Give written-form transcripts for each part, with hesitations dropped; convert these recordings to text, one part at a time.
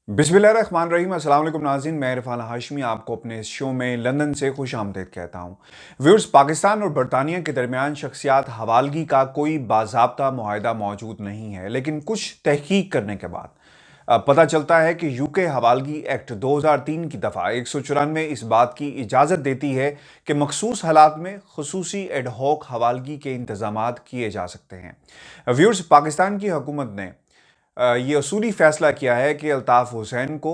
बिस्मिल्लाहिर्रहमानिर्रहीम। अस्सलाम वालेकुम नाज़रीन, मैं इरफान हाशमी आपको अपने इस शो में लंदन से खुश आमदीद कहता हूँ। व्यूअर्स, पाकिस्तान और बरतानिया के दरमियान शख्सियात हवालगी का कोई बाज़ाब्ता मुआहदा मौजूद नहीं है, लेकिन कुछ तहकीक करने के बाद पता चलता है कि यूके हवालगी एक्ट 2003 की दफ़ा 194 इस बात की इजाज़त देती है कि मखसूस हालात में खसूसी एडहॉक हवालगी के इंतजामात किए जा सकते हैं। व्यूअर्स, पाकिस्तान की हुकूमत ने ये असूली फैसला किया है कि अल्ताफ़ हुसैन को,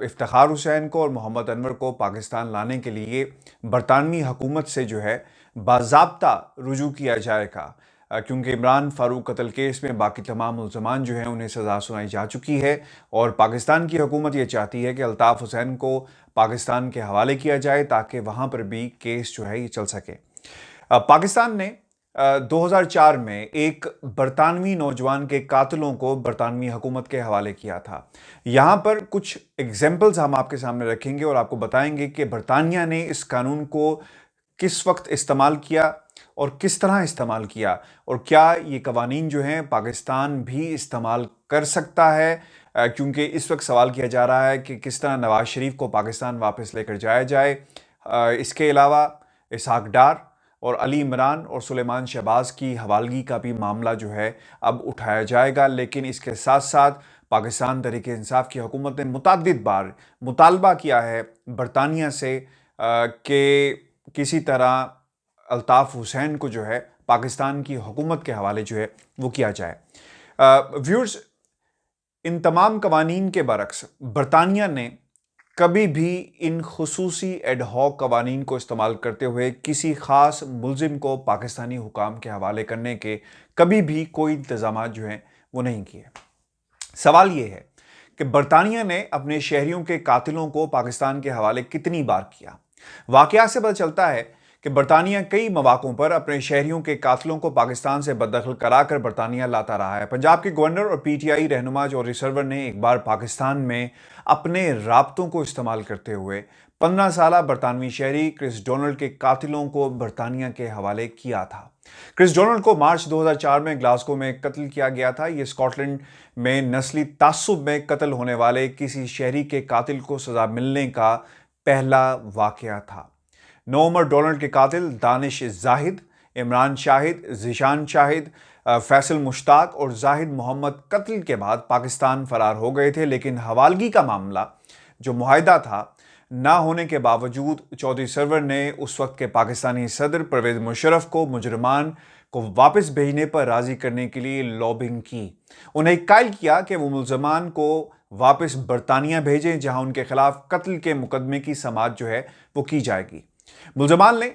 इफ्तिखार हुसैन को और मोहम्मद अनवर को पाकिस्तान लाने के लिए बरतानवी हुकूमत से जो है बाज़ाब्ता रुजू किया जाएगा, क्योंकि इमरान फ़ारूक कत्ल केस में बाकी तमाम मुल्ज़मान जो हैं उन्हें सज़ा सुनाई जा चुकी है और पाकिस्तान की हुकूमत ये चाहती है कि अल्ताफ़ हुसैन को पाकिस्तान के हवाले किया जाए ताकि वहाँ पर भी केस जो है ये चल सके। पाकिस्तान ने 2004 में एक बरतानवी नौजवान के कातिलों को बरतानवी हुकूमत के हवाले किया था। यहाँ पर कुछ एग्जाम्पल्स हम आपके सामने रखेंगे और आपको बताएंगे कि बरतानिया ने इस कानून को किस वक्त इस्तेमाल किया और किस तरह इस्तेमाल किया, और क्या ये कवानीन जो हैं पाकिस्तान भी इस्तेमाल कर सकता है। क्योंकि इस वक्त सवाल किया जा रहा है कि किस तरह नवाज शरीफ को पाकिस्तान वापस लेकर जाया जाए। इसके अलावा इसहाक डार और अली इमरान और सुलेमान शहबाज की हवालगी का भी मामला जो है अब उठाया जाएगा, लेकिन इसके साथ साथ पाकिस्तान तहरीक इंसाफ की हुकूमत ने मुतअद्दिद बार मुतालबा किया है बरतानिया से कि किसी तरह अल्ताफ़ हुसैन को जो है पाकिस्तान की हुकूमत के हवाले जो है वो किया जाए। व्यूअर्स, इन तमाम कवानीन के बरक्स बरतानिया ने कभी भी इन खुसूसी एडहॉक कवानीन को इस्तेमाल करते हुए किसी खास मुल्जिम को पाकिस्तानी हुकाम के हवाले करने के कभी भी कोई इंतजाम जो हैं वो नहीं किए। सवाल ये है कि बरतानिया ने अपने शहरियों के कातिलों को पाकिस्तान के हवाले कितनी बार किया। वाकया से पता चलता है कि बरतानिया कई मौकों पर अपने शहरियों के कातिलों को पाकिस्तान से बददखल कराकर बरतानिया लाता रहा है। पंजाब के गवर्नर और पीटीआई रहनुमा जौहरी सरवर ने एक बार पाकिस्तान में अपने राब्तों को इस्तेमाल करते हुए 15 साला बरतानवी शहरी क्रिस डोनाल्ड के कातिलों को बरतानिया के हवाले किया था। क्रिस डोनाल्ड को मार्च 2004 में ग्लासगो में कत्ल किया गया था। यह स्कॉटलैंड में नस्ली तासुब में कत्ल होने वाले किसी शहरी के कातिल को सजा मिलने का पहला वाकया था। नवंबर डोनाल्ड के कातिल दानिश जाहिद, इमरान शाहिद, जिशान शाहिद, फैसल मुश्ताक और जाहिद मोहम्मद कत्ल के बाद पाकिस्तान फरार हो गए थे, लेकिन हवालगी का मामला जो मुआहिदा था ना होने के बावजूद चौधरी सरवर ने उस वक्त के पाकिस्तानी सदर परवेज मुशर्रफ को मुजरमान को वापस भेजने पर राजी करने के लिए लॉबिंग की। उन्हें कायल किया कि वो मुलजमान को वापस बरतानिया भेजें, जहां उनके खिलाफ कत्ल के मुकदमे की समाअत जो है वो की जाएगी। मुलजमान ने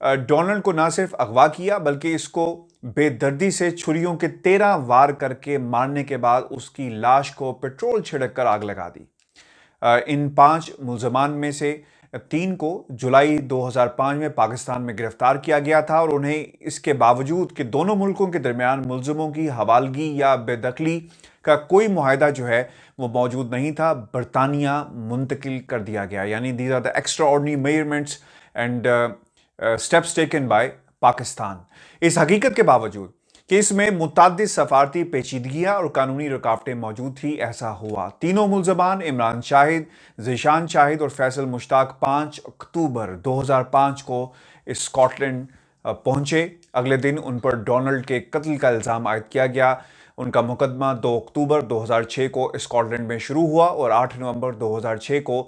डोनाल्ड को न सिर्फ अगवा किया बल्कि इसको बेदर्दी से छुरियों के 13 वार करके मारने के बाद उसकी लाश को पेट्रोल छिड़क कर आग लगा दी। इन 5 मुलजमान में से 3 को जुलाई 2005 में पाकिस्तान में गिरफ्तार किया गया था और उन्हें इसके बावजूद कि दोनों मुल्कों के दरमियान मुलजमों की हवालगी या बेदखली का कोई मुआहिदा जो है वो मौजूद नहीं था, बरतानिया मुंतकिल कर दिया गया। यानी these are the extraordinary measurements and steps taken by Pakistan. इस हकीकत के बावजूद कि इसमें मुतअद्दिद सफारती पेचीदगियां और कानूनी रुकावटें मौजूद थी, ऐसा हुआ। तीनों मुलजमान इमरान शाहिद, जिशान शाहिद और फैसल मुश्ताक 5 अक्टूबर 2005 को स्कॉटलैंड पहुंचे। अगले दिन उन पर डोनाल्ड के कत्ल का इल्ज़ाम आयद किया गया। उनका मुकदमा 2 अक्टूबर 2006 को स्कॉटलैंड में शुरू हुआ और 8 नवंबर 2006 को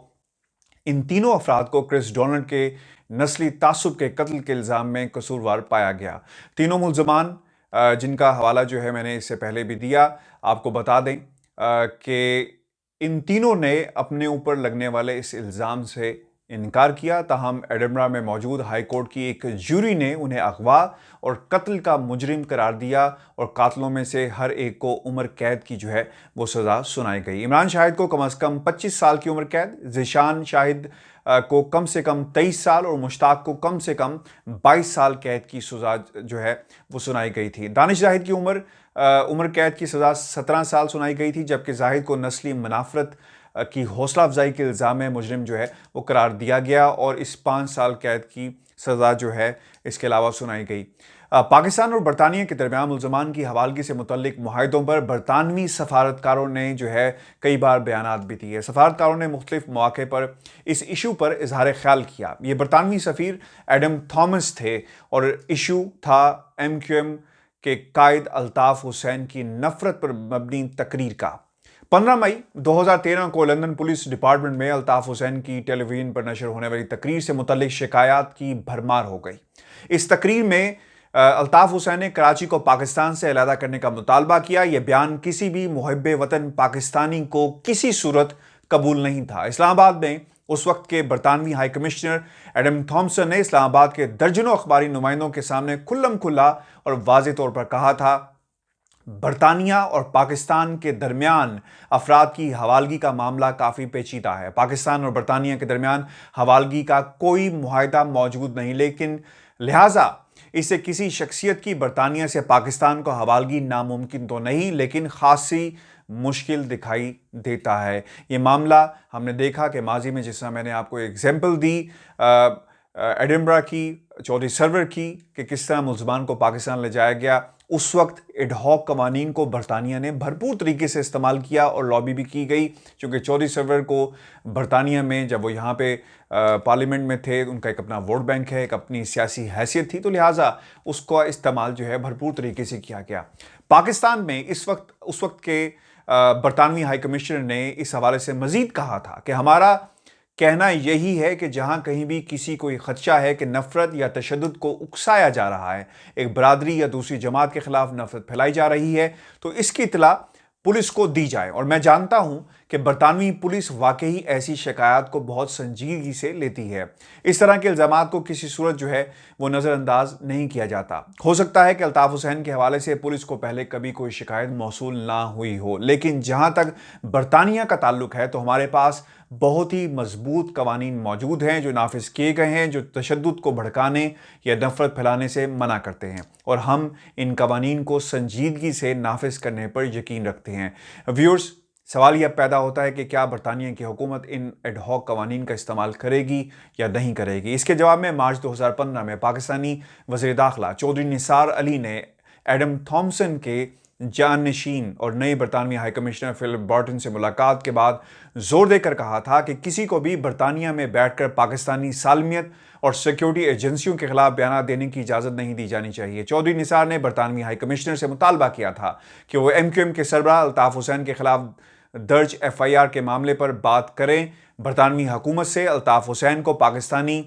इन तीनों अफराद को क्रिस डोनाल्ड के नस्ली तासुब के कत्ल के इल्ज़ाम में कसूरवार पाया गया। तीनों मुलजमान जिनका हवाला जो है मैंने इससे पहले भी दिया, आपको बता दें कि इन तीनों ने अपने ऊपर लगने वाले इस इल्ज़ाम से इनकार किया। ताहम एडिनबरा में मौजूद हाई कोर्ट की एक जूरी ने उन्हें अगवा और कत्ल का मुजरिम करार दिया और कातलों में से हर एक को उम्र कैद की जो है वो सज़ा सुनाई गई। इमरान शाहिद को कम से कम 25 साल की उम्र कैद, जिशान शाहिद को कम से कम 23 साल और मुश्ताक को कम से कम 22 साल कैद की सज़ा जो है वो सुनाई गई थी। दानिश जाहिद की उम्र कैद की सज़ा 17 साल सुनाई गई थी, जबकि जाहिद को नस्ली मुनाफरत की हौसला अफजाई के इल्ज़ाम में मुजरिम जो है वो करार दिया गया और इस 5 साल कैद की सज़ा जो है इसके अलावा सुनाई गई। पाकिस्तान और बरतानिया के दरमियान मुलजमान की हवालगी से मुतल्लिक मुआहदों पर बरतानवी सफारतकारों ने जो है कई बार बयानात भी दिए। सफारतकारों ने मुख्तलिफ मौके पर इस इशू पर इजहार ख्याल किया। ये बरतानवी सफ़ीर एडम थॉमस थे और इशू था MQM के कायद अल्ताफ हुसैन की नफरत पर मबनी तकरीर का। 15 मई 2013 को लंदन पुलिस डिपार्टमेंट में अल्ताफ हुसैन की टेलीविजन पर नशर होने वाली तकरीर से मुतल्लिक शिकायत की भरमार हो गई। इस तकरीर में अल्ताफ हुसैन ने कराची को पाकिस्तान से अलहदा करने का मुतालबा किया। यह बयान किसी भी मुहब्बे वतन पाकिस्तानी को किसी सूरत कबूल नहीं था। इस्लामाबाद में उस वक्त के बरतानवी हाई कमिश्नर एडम थॉम्सन ने इस्लामाबाद के दर्जनों अखबारी नुमाइंदों के सामने खुल्लम खुल्ला और वाज़ेह तौर पर कहा था, बरतानिया और पाकिस्तान के दरमियान अफराद की हवालगी का मामला काफ़ी पेचीदा है। पाकिस्तान और बरतानिया के दरमियान हवालगी का कोई मुआहदा मौजूद नहीं, लेकिन लिहाजा इसे किसी शख्सियत की बरतानिया से पाकिस्तान को हवालगी नामुमकिन तो नहीं, लेकिन खासी मुश्किल दिखाई देता है। ये मामला हमने देखा कि माजी में, जिस तरह मैंने आपको एग्जाम्पल दी एडिनबरा की, चौधरी सरवर की, कि किस तरह मुलजमान को पाकिस्तान ले जाया गया, उस वक्त एडहॉक कवानीन को बरतानिया ने भरपूर तरीके से इस्तेमाल किया और लॉबी भी की गई, क्योंकि चौधरी सरवर को बरतानिया में जब वो यहाँ पे पार्लियामेंट में थे, उनका एक अपना वोट बैंक है, एक अपनी सियासी हैसियत थी, तो लिहाजा उसका इस्तेमाल जो है भरपूर तरीके से किया गया। पाकिस्तान में उस वक्त के बरतानवी हाई कमिश्नर ने इस हवाले से मजीद कहा था कि हमारा कहना यही है कि जहां कहीं भी किसी को खदशा है कि नफरत या तशद्दुद को उकसाया जा रहा है, एक बरादरी या दूसरी जमात के खिलाफ नफरत फैलाई जा रही है, तो इसकी इत्तला पुलिस को दी जाए। और मैं जानता हूं कि बरतानवी पुलिस वाकई ऐसी शिकायत को बहुत संजीदगी से लेती है। इस तरह के इल्जामात को किसी सूरत जो है वो नज़रअंदाज नहीं किया जाता। हो सकता है कि अल्ताफ हुसैन के हवाले से पुलिस को पहले कभी कोई शिकायत मौसूल ना हुई हो, लेकिन जहां तक बरतानिया का ताल्लुक है तो हमारे पास बहुत ही मजबूत कवानीन मौजूद हैं जो नाफिज किए गए हैं, जो तशद्दुद को भड़काने या नफरत फैलाने से मना करते हैं, और हम इन कवानीन को संजीदगी से नाफिज करने पर यकीन रखते हैं। व्यूअर्स, सवाल यह पैदा होता है कि क्या बरतानिया की हुकूमत इन एडहॉक कवानीन का इस्तेमाल करेगी या नहीं करेगी। इसके जवाब में मार्च 2015 में पाकिस्तानी वज़ीर दाखिला चौधरी निसार अली ने एडम थॉम्सन के जाननशीन और नए बरतानवी हाई कमिश्नर फिलिप बॉर्टन से मुलाकात के बाद जोर देकर कहा था कि किसी को भी बरतानिया में बैठकर पाकिस्तानी सालमियत और सिक्योरिटी एजेंसियों के खिलाफ बयान देने की इजाज़त नहीं दी जानी चाहिए। चौधरी निसार ने बरतानवी हाई कमिश्नर से मुतालबा किया था कि वो MQM के सरबराह अल्ताफ हुसैन के खिलाफ दर्ज FIR के मामले पर बात करें। बरतानवी हुकूमत से अल्ताफ हुसैन को पाकिस्तानी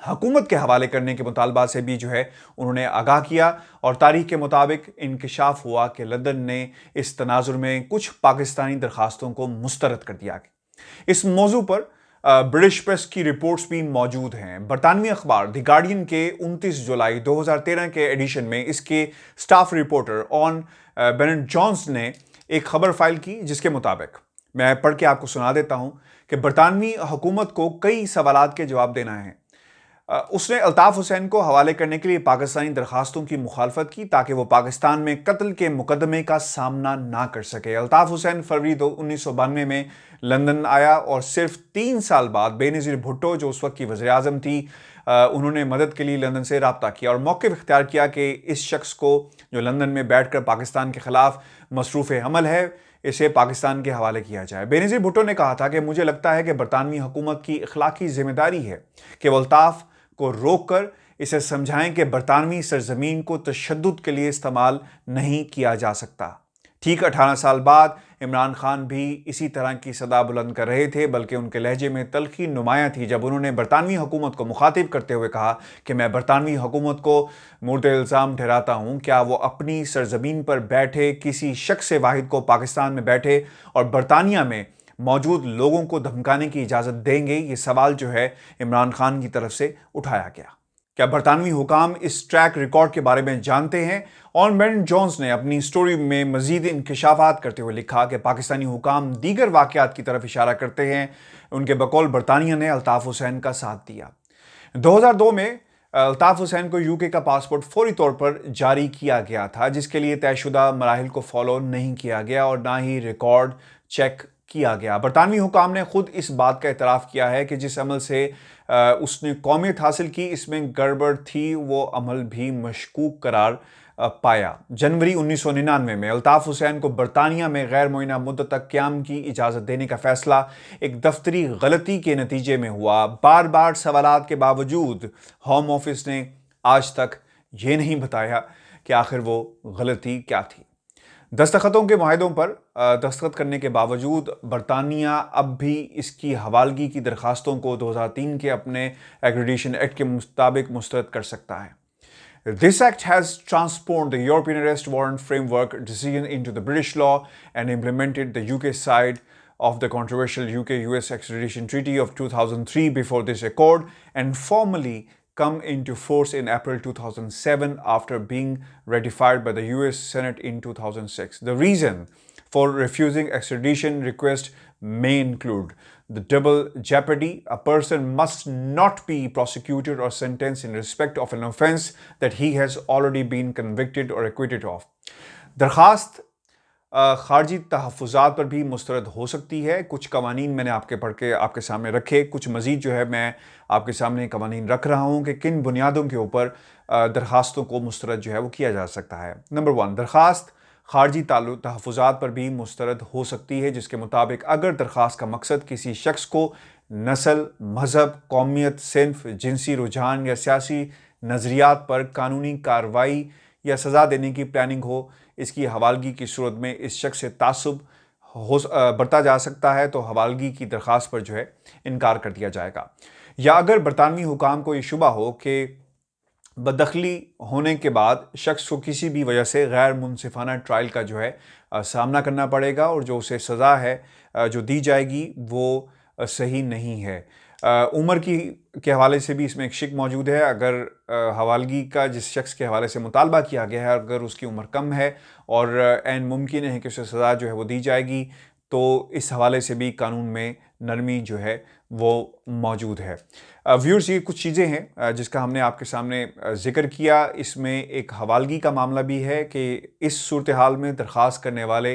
हुकूमत के हवाले करने के मुतालबा से भी जो है उन्होंने आगाह किया, और तारीख के मुताबिक इंकशाफ हुआ कि लंदन ने इस तनाजुर में कुछ पाकिस्तानी दरखास्तों को मुस्तरद कर दिया। इस मौजू पर ब्रिटिश प्रेस की रिपोर्ट्स भी मौजूद हैं। बरतानवी अखबार द गार्डियन के 29 जुलाई 2013 के एडिशन में इसके staff reporter on Bennett Johns ने एक खबर फाइल की, जिसके मुताबिक मैं पढ़ के आपको सुना देता हूं कि बरतानवी हुकूमत को कई सवालात के जवाब देना है। उसने अल्ताफ हुसैन को हवाले करने के लिए पाकिस्तानी दरखास्तों की मुखालफत की ताकि वो पाकिस्तान में कत्ल के मुकदमे का सामना ना कर सके। अल्ताफ हुसैन फरवरी 1992 में लंदन आया और सिर्फ 3 साल बाद बेनज़ीर भुट्टो, जो उस वक्त की वज़ीर आज़म थी, उन्होंने मदद के लिए लंदन से रब्ता किया और मौक़िफ़ इख्तियार किया कि इस शख्स को जो लंदन में बैठकर पाकिस्तान के ख़िलाफ़ मसरूफ़ अमल है, इसे पाकिस्तान के हवाले किया जाए। बेनज़ीर भुट्टो ने कहा था कि मुझे लगता है कि बरतानवी हुकूमत की अखलाकी जिम्मेदारी है कि वो अल्ताफ को रोक कर इसे समझाएं कि बरतानवी सरजमीन को तशद्दुद के लिए इस्तेमाल नहीं किया जा सकता। ठीक 18 साल बाद इमरान खान भी इसी तरह की सदा बुलंद कर रहे थे, बल्कि उनके लहजे में तल्खी नुमायां थी जब उन्होंने बरतानवी हुकूमत को मुखातिब करते हुए कहा कि मैं बरतानवी हुकूमत को मुर्द इल्ज़ाम ठहराता हूँ। क्या वो अपनी सरजमीन पर बैठे किसी शख्स वाहिद को पाकिस्तान में बैठे और बरतानिया में मौजूद लोगों को धमकाने की इजाज़त देंगे? ये सवाल जो है इमरान खान की तरफ से उठाया गया। क्या बरतानवी हुकाम इस ट्रैक रिकॉर्ड के बारे में जानते हैं? ऑन बेनेट जॉन्स ने अपनी स्टोरी में मजीद इंकशाफात करते हुए लिखा कि पाकिस्तानी हुकाम दीगर वाक़यात की तरफ इशारा करते हैं। उनके बकौल बरतानिया ने अल्ताफ हुसैन का साथ दिया। 2002 में अल्ताफ हुसैन को UK का पासपोर्ट फौरी तौर पर जारी किया गया था, जिसके लिए तयशुदा मराहिल को फॉलो नहीं किया गया और ना ही रिकॉर्ड चेक किया गया। बरतानवी हुकाम ने खुद इस बात का एतराफ़ किया है कि जिस अमल से उसने कौमियत हासिल की, इसमें गड़बड़ थी, वो अमल भी मशकूक करार पाया। जनवरी 1999 में अल्ताफ़ हुसैन को बरतानिया में गैर मुअय्यना मुद्दत तक क़याम की इजाज़त देने का फ़ैसला एक दफ्तरी गलती के नतीजे में हुआ। बार बार सवालात के बावजूद होम ऑफिस ने आज तक ये नहीं बताया कि आखिर वो गलती क्या थी। दस्तखतों के मुआहदों पर दस्तखत करने के बावजूद बरतानिया अब भी इसकी हवालगी की दरखास्तों को 2003 के अपने एक्रेडिशन एक्ट के मुताबिक मुस्तरद कर सकता है। This act has transformed the European arrest warrant framework decision into the British law and implemented the UK side of the controversial UK-US extradition treaty of 2003 before this accord and formally come into force in April 2007 after being ratified by the US Senate in 2006. The reason for refusing extradition request may include the double jeopardy. A person must not be prosecuted or sentenced in respect of an offense that he has already been convicted or acquitted of. दरखास्त खारजी तहफ़्फ़ुज़ात पर भी मुस्तरद हो सकती है। कुछ कवानीन मैंने आपके पढ़ के आपके सामने रखे, कुछ मज़ीद जो है मैं आपके सामने कवानीन रख रहा हूँ कि किन बुनियादों के ऊपर दरखास्तों को मुस्तरद जो है वो किया जा सकता है। नंबर 1, दरखास्त खारजी तहफ़्फ़ुज़ात पर भी मुस्तरद हो सकती है, जिसके मुताबिक अगर दरखास्त का मकसद किसी शख्स को नस्ल, मज़हब, कौमियत, सिन्फ, जिनसी रुझान या सियासी नज़रियात पर कानूनी कार्रवाई या सज़ा देने की प्लानिंग हो, इसकी हवालगी की सूरत में इस शख्स से तासुब बरता जा सकता है, तो हवालगी की दरखास्त पर जो है इनकार कर दिया जाएगा। या अगर बरतानवी हुकाम को ये शुबा हो कि बदखली होने के बाद शख्स को किसी भी वजह से गैर मुनसिफाना ट्रायल का जो है सामना करना पड़ेगा और जो उसे सज़ा है जो दी जाएगी वो सही नहीं है। उम्र के हवाले से भी इसमें एक शिक मौजूद है। अगर हवालगी का जिस शख्स के हवाले से मुतालबा किया गया है, अगर उसकी उम्र कम है और ऐन मुमकिन है कि उसे सज़ा जो है वो दी जाएगी, तो इस हवाले से भी कानून में नरमी जो है वो मौजूद है। व्यूअर्स, ये कुछ चीज़ें हैं जिसका हमने आपके सामने ज़िक्र किया। इसमें एक हवालगी का मामला भी है कि इस सूरत हाल में दरख्वास्त करने वाले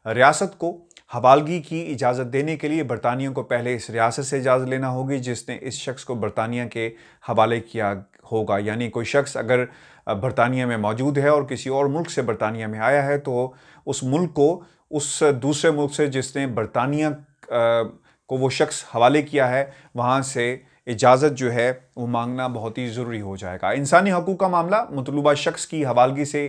रियासत को हवालगी की इजाज़त देने के लिए बरतानिया को पहले इस रियासत से इजाज़त लेना होगी जिसने इस शख्स को बरतानिया के हवाले किया होगा। यानी कोई शख्स अगर बरतानिया में मौजूद है और किसी और मुल्क से बरतानिया में आया है, तो उस मुल्क को उस दूसरे मुल्क से जिसने बरतानिया को वो शख्स हवाले किया है, वहाँ से इजाज़त जो है वो मांगना बहुत ही ज़रूरी हो जाएगा। इंसानी हकूक़ का मामला, मतलूबा शख्स की हवालगी से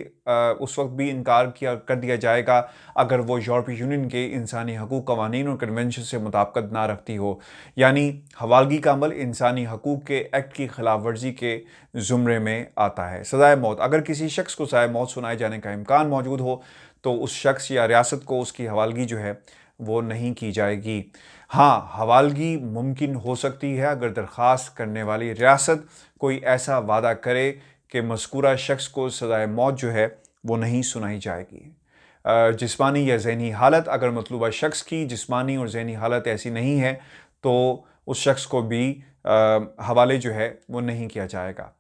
उस वक्त भी इनकार कर दिया जाएगा अगर वो यूरोपीय यूनियन के इंसानी हकूक़ कवानीन और कन्वेंशन से मुताबिकत ना रखती हो। यानी हवालगी का अमल इंसानी हकूक़ के एक्ट की खिलाफ वर्जी के ज़ुमरे में आता है। सज़ाए मौत, अगर किसी शख्स को सज़ाए मौत सुनाए जाने का इम्कान मौजूद हो तो उस शख्स या रियासत को उसकी हवालगी जो है वो नहीं की जाएगी। हाँ, हवालगी मुमकिन हो सकती है अगर दरख्वास्त करने वाली रियासत कोई ऐसा वादा करे कि मज़कूरा शख्स को सज़ाए मौत जो है वो नहीं सुनाई जाएगी। जिस्मानी या ज़हनी हालत, अगर मतलूबा शख्स की जिस्मानी और ज़हनी हालत ऐसी नहीं है तो उस शख्स को भी हवाले जो है वो नहीं किया जाएगा।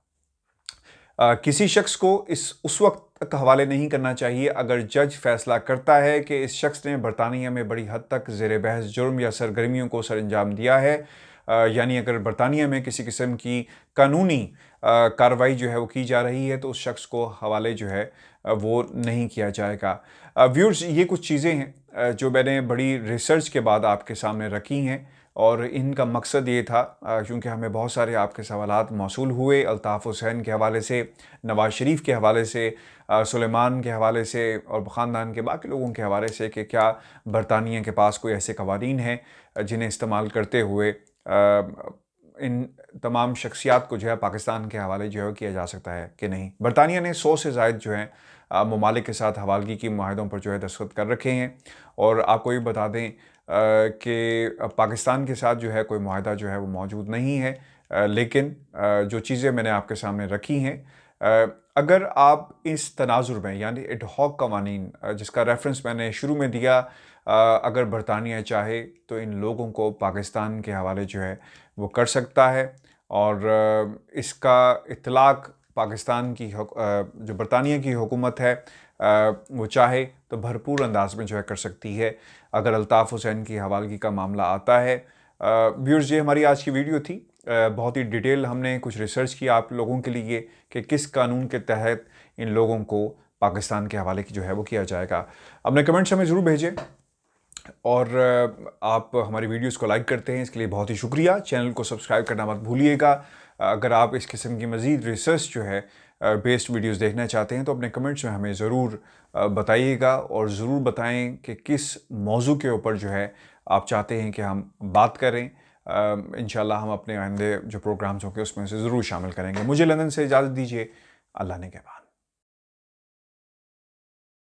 किसी शख्स को उस वक्त तक हवाले नहीं करना चाहिए अगर जज फैसला करता है कि इस शख्स ने बरतानिया में बड़ी हद तक ज़ेर बहस जुर्म या सरगर्मियों को सरअंजाम दिया है। यानी अगर बरतानिया में किसी किस्म की कानूनी कार्रवाई जो है वो की जा रही है तो उस शख्स को हवाले जो है वो नहीं किया जाएगा। व्यूअर्स, ये कुछ चीज़ें हैं जो मैंने बड़ी रिसर्च के बाद आपके सामने रखी हैं और इनका मकसद ये था क्योंकि हमें बहुत सारे आपके सवालात मौसूल हुए अल्ताफ़ हुसैन के हवाले से, नवाज़ शरीफ के हवाले से, सुलेमान के हवाले से और ख़ानदान के बाकी लोगों के हवाले से कि क्या बरतानिया के पास कोई ऐसे कवानीन हैं जिन्हें इस्तेमाल करते हुए इन तमाम शख्सियात को जो है पाकिस्तान के हवाले जो है किया जा सकता है कि नहीं। बरतानिया ने 100 से ज़ायद जो है ममालिक के साथ हवालगी की मुआहदों पर जो है दस्तखत कर रखे हैं और आपको ये बता दें कि पाकिस्तान के साथ जो है कोई मुआहदा जो है वो मौजूद नहीं है। लेकिन जो चीज़ें मैंने आपके सामने रखी हैं, अगर आप इस तनाजुर में यानी एडहॉक कवानीन जिसका रेफरेंस मैंने शुरू में दिया, अगर बरतानिया चाहे तो इन लोगों को पाकिस्तान के हवाले जो है वो कर सकता है और इसका इतलाक़ पाकिस्तान की जो बरतानिया की हुकूमत है वो चाहे तो भरपूर अंदाज में जो है कर सकती है अगर अल्ताफ़ हुसैन की हवालगी का मामला आता है। व्यूअर्स, ये हमारी आज की वीडियो थी। बहुत ही डिटेल हमने कुछ रिसर्च किया आप लोगों के लिए कि किस कानून के तहत इन लोगों को पाकिस्तान के हवाले की जो है वो किया जाएगा। अपने कमेंट्स हमें ज़रूर भेजें और आप हमारी वीडियोस को लाइक करते हैं इसके लिए बहुत ही शुक्रिया। चैनल को सब्सक्राइब करना मत भूलिएगा। अगर आप इस किस्म की मज़ीद रिसर्च जो है बेस्ड वीडियोस देखना चाहते हैं तो अपने कमेंट्स में हमें ज़रूर बताइएगा और ज़रूर बताएं कि किस मौजू के ऊपर जो है आप चाहते हैं कि हम बात करें। इंशाल्लाह हम अपने आइंदे जो प्रोग्राम्स होंगे उसमें से ज़रूर शामिल करेंगे। मुझे लंदन से इजाज़त दीजिए। अल्लाह ने के बाद।